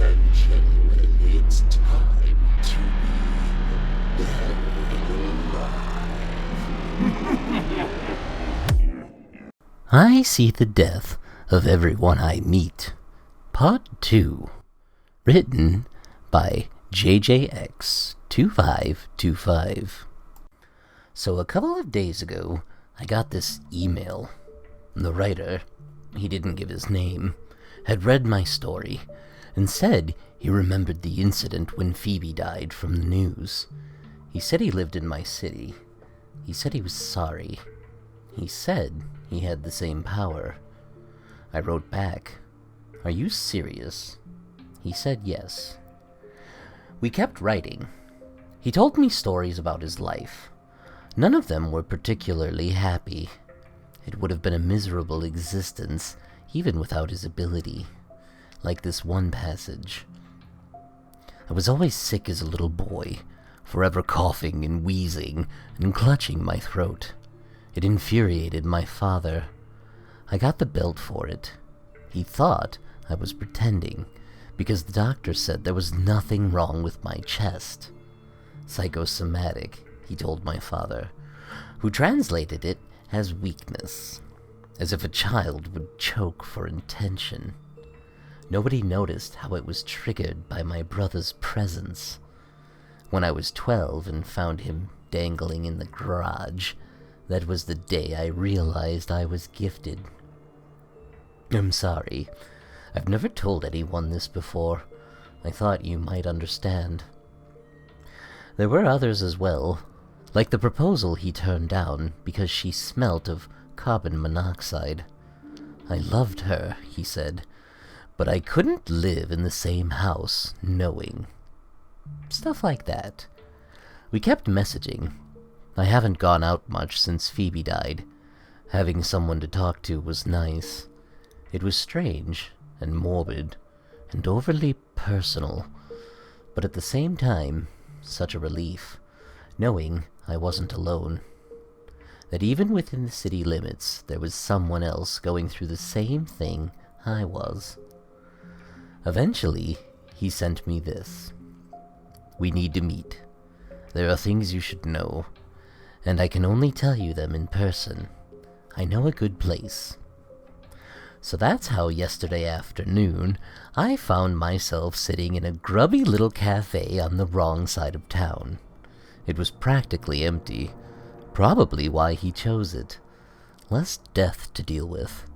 and gentlemen, it's time to be alive. I see the death of everyone I meet. Part 2. Written by JJX2525. So a couple of days ago, I got this email. The writer, he didn't give his name, had read my story and said he remembered the incident when Phoebe died from the news. He said he lived in my city. He said he was sorry. He said he had the same power. I wrote back, "Are you serious?" He said yes. We kept writing. He told me stories about his life. None of them were particularly happy. It would have been a miserable existence, even without his ability. Like this one passage. I was always sick as a little boy, forever coughing and wheezing and clutching my throat. It infuriated my father. I got the belt for it. He thought I was pretending, because the doctor said there was nothing wrong with my chest. Psychosomatic, he told my father, who translated it as weakness, as if a child would choke for intention. Nobody noticed how it was triggered by my brother's presence. When I was 12 and found him dangling in the garage, that was the day I realized I was gifted. I'm sorry. I've never told anyone this before. I thought you might understand. There were others as well, like the proposal he turned down because she smelt of carbon monoxide. I loved her, he said, but I couldn't live in the same house knowing. Stuff like that. We kept messaging. I haven't gone out much since Phoebe died. Having someone to talk to was nice. It was strange and morbid and overly personal, but at the same time, such a relief, knowing I wasn't alone. That even within the city limits, there was someone else going through the same thing I was. Eventually, he sent me this. "We need to meet. There are things you should know, and I can only tell you them in person. I know a good place." So that's how yesterday afternoon, I found myself sitting in a grubby little cafe on the wrong side of town. It was practically empty, probably why he chose it. Less death to deal with.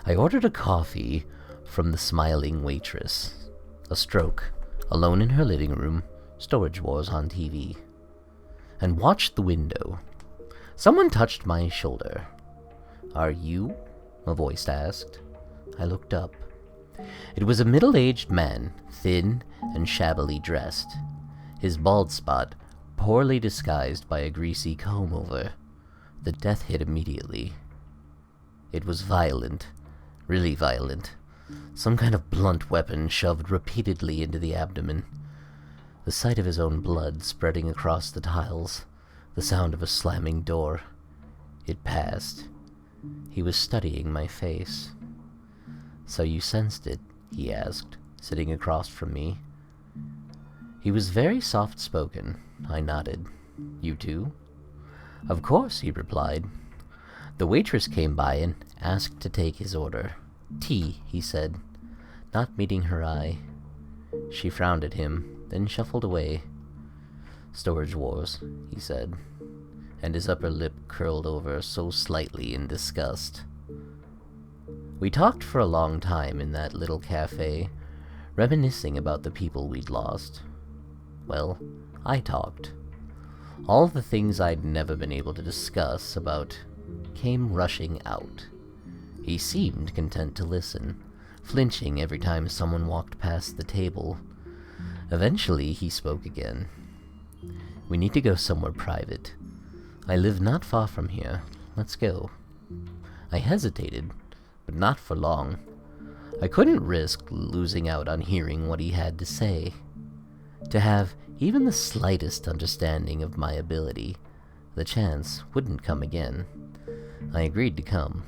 I ordered a coffee from the smiling waitress. A stroke, alone in her living room, Storage Wars on TV. And watched the window. Someone touched my shoulder. "Are you?" a voice asked. I looked up. It was a middle-aged man, thin and shabbily dressed. His bald spot poorly disguised by a greasy comb-over. The death hit immediately. It was violent. Really violent. Some kind of blunt weapon shoved repeatedly into the abdomen. The sight of his own blood spreading across the tiles. The sound of a slamming door. It passed. He was studying my face. "So you sensed it?" he asked, sitting across from me. He was very soft-spoken. I nodded. "You too?" "Of course," he replied. The waitress came by and asked to take his order. "Tea," he said, not meeting her eye. She frowned at him, then shuffled away. "Storage Wars," he said, and his upper lip curled over so slightly in disgust. We talked for a long time in that little cafe, reminiscing about the people we'd lost. Well, I talked. All the things I'd never been able to discuss about came rushing out. He seemed content to listen, flinching every time someone walked past the table. Eventually, he spoke again. "We need to go somewhere private. I live not far from here. Let's go." I hesitated, but not for long. I couldn't risk losing out on hearing what he had to say. To have even the slightest understanding of my ability, the chance wouldn't come again. I agreed to come.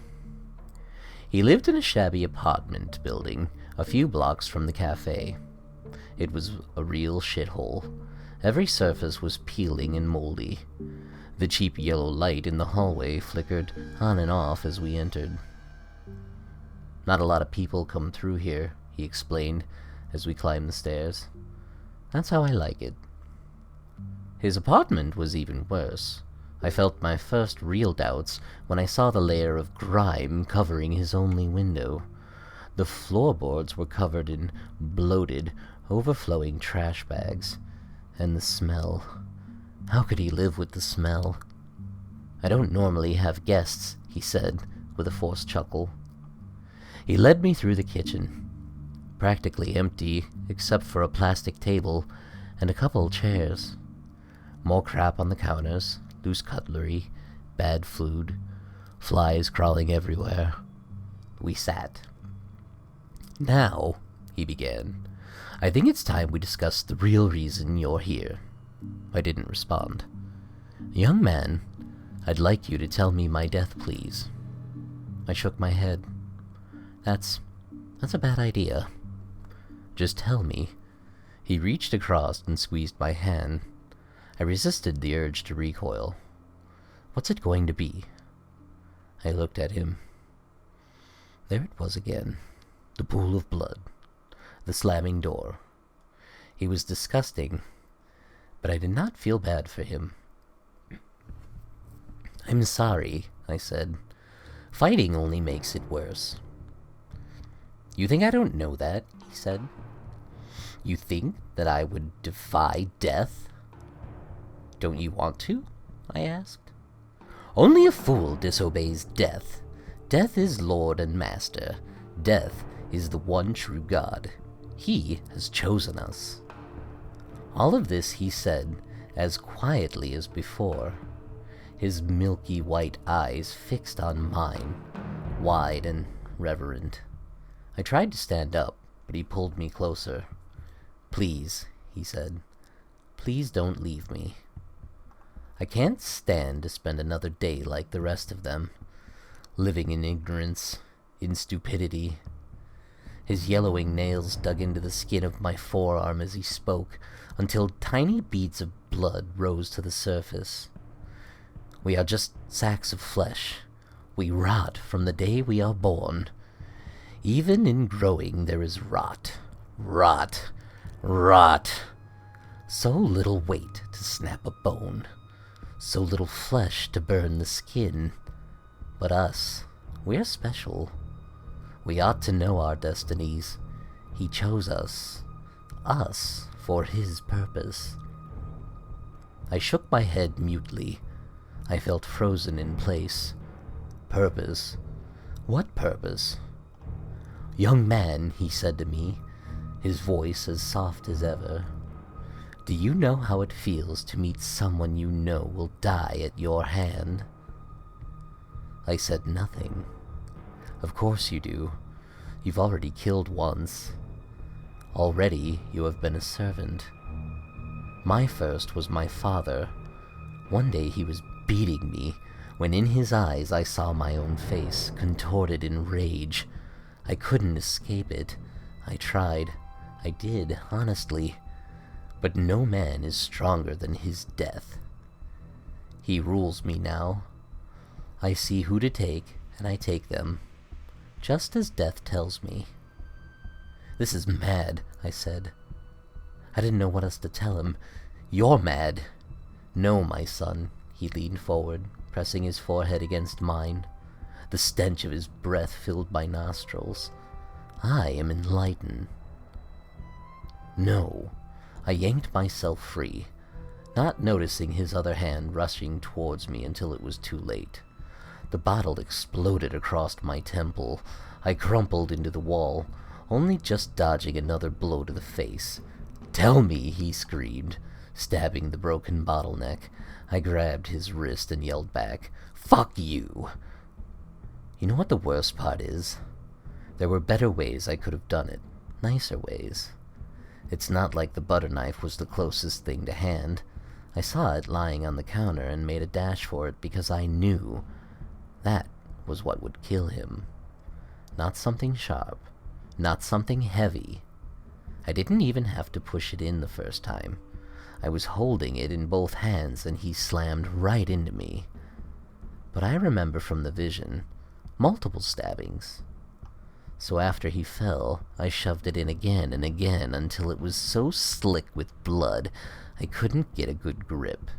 He lived in a shabby apartment building a few blocks from the cafe. It was a real shithole. Every surface was peeling and moldy. The cheap yellow light in the hallway flickered on and off as we entered. "Not a lot of people come through here," he explained as we climbed the stairs. "That's how I like it." His apartment was even worse. I felt my first real doubts when I saw the layer of grime covering his only window. The floorboards were covered in bloated, overflowing trash bags. And the smell. How could he live with the smell? "I don't normally have guests," he said, with a forced chuckle. He led me through the kitchen. Practically empty, except for a plastic table and a couple chairs. More crap on the counters, loose cutlery, bad food, flies crawling everywhere. We sat. "Now," he began, "I think it's time we discuss the real reason you're here." I didn't respond. "Young man, I'd like you to tell me my death, please." I shook my head. That's a bad idea." "Just tell me." He reached across and squeezed my hand. I resisted the urge to recoil. "What's it going to be?" I looked at him. There it was again. The pool of blood. The slamming door. He was disgusting, but I did not feel bad for him. "I'm sorry," I said. "Fighting only makes it worse." "You think I don't know that?" he said. "You think that I would defy death?" "Don't you want to?" I asked. "Only a fool disobeys death. Death is Lord and Master. Death is the one true God. He has chosen us." All of this he said as quietly as before, his milky white eyes fixed on mine, wide and reverent. I tried to stand up, but he pulled me closer. "Please," he said, "please don't leave me. I can't stand to spend another day like the rest of them, living in ignorance, in stupidity." His yellowing nails dug into the skin of my forearm as he spoke, until tiny beads of blood rose to the surface. "We are just sacks of flesh. We rot from the day we are born. Even in growing there is rot. Rot. Rot. So little weight to snap a bone. So little flesh to burn the skin. But us, we're special. We ought to know our destinies. He chose us. Us for his purpose." I shook my head mutely. I felt frozen in place. Purpose? What purpose? "Young man," he said to me, his voice as soft as ever, "do you know how it feels to meet someone you know will die at your hand?" I said nothing. "Of course you do. You've already killed once. Already you have been a servant. My first was my father. One day he was beating me, when in his eyes I saw my own face, contorted in rage. I couldn't escape it. I tried. I did, honestly. But no man is stronger than his death. He rules me now. I see who to take, and I take them, just as death tells me." "This is mad," I said. I didn't know what else to tell him. "You're mad." "No, my son." He leaned forward, pressing his forehead against mine. The stench of his breath filled my nostrils. "I am enlightened." "No." I yanked myself free, not noticing his other hand rushing towards me until it was too late. The bottle exploded across my temple. I crumpled into the wall, only just dodging another blow to the face. "Tell me," he screamed, stabbing the broken bottleneck. I grabbed his wrist and yelled back, "Fuck you!" You know what the worst part is? There were better ways I could have done it. Nicer ways. It's not like the butter knife was the closest thing to hand. I saw it lying on the counter and made a dash for it because I knew that was what would kill him. Not something sharp. not something heavy. I didn't even have to push it in the first time. I was holding it in both hands and he slammed right into me. But I remember from the vision, multiple stabbings. So after he fell, I shoved it in again and again until it was so slick with blood I couldn't get a good grip.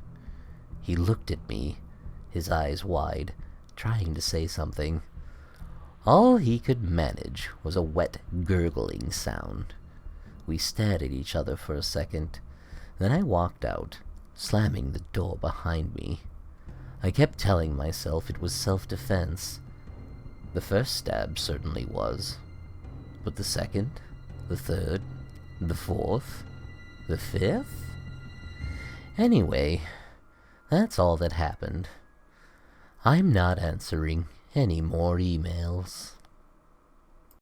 He looked at me, his eyes wide, trying to say something. All he could manage was a wet, gurgling sound. We stared at each other for a second. Then I walked out, slamming the door behind me. I kept telling myself it was self-defense. The first stab certainly was. But the second, the third, the fourth, the fifth? Anyway, that's all that happened. I'm not answering any more emails.